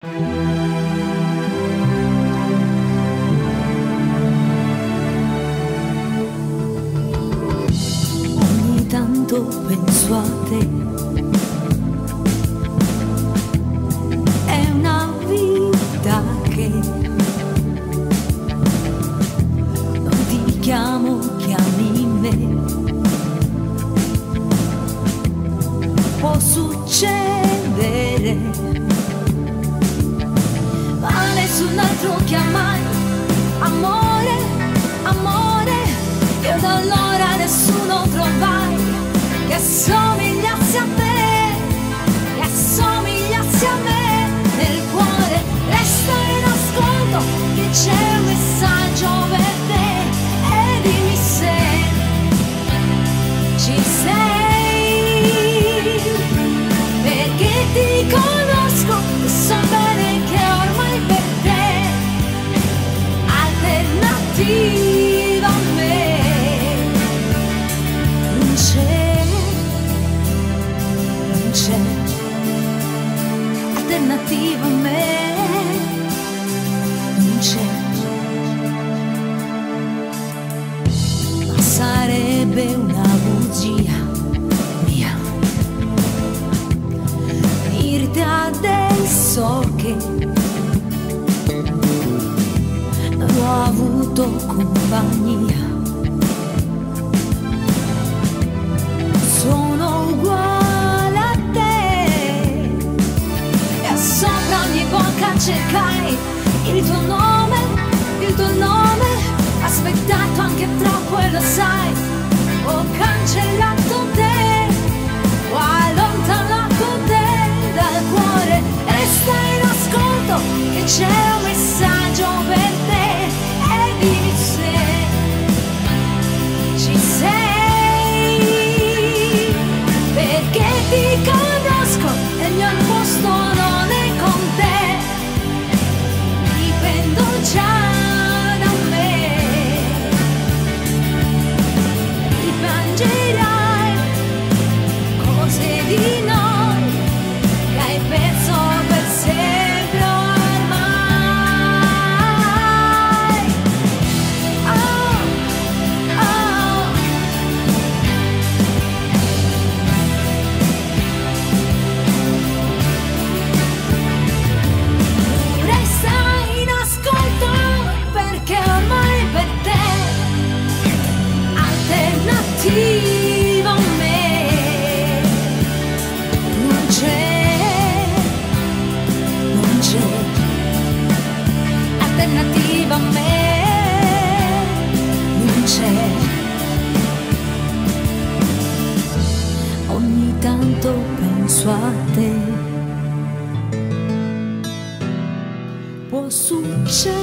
Ogni tanto penso a te, è una vita che non ti chiamo, chiami me. Può succedere, ma nessun altro chiamai. Amore, amore, io da allora nessuno trovai che assomigliasse a me, che assomigliasse a me. Nel cuore resta in ascolto che c'è un messaggio per te, e dimmi se ci sei, perché ti conosco e so bene che ormai per te alternativa a me non c'è, non c'è alternativa a me, non c'è. Ma sarebbe una bugia mia dirti adesso che non ho avuto compagnia. Sono uguale a te e sopra ogni bocca cercai il tuo nome, il tuo nome. Aspettato anche troppo e lo sai, ho cancellato te, ho allontanato te dal cuore. Resta in ascolto che c'è un messaggio per te, e dimmi se ci sei, perché ti conosco e il mio posto non è con te, dipendo già da me. Ripiangerai cose di noi che hai perso per sempre ormai. Oh, oh. Resta in ascolto perché ormai per te alternativa a me non c'è, non c'è alternativa a me, non c'è. Ogni tanto penso a te, può succedere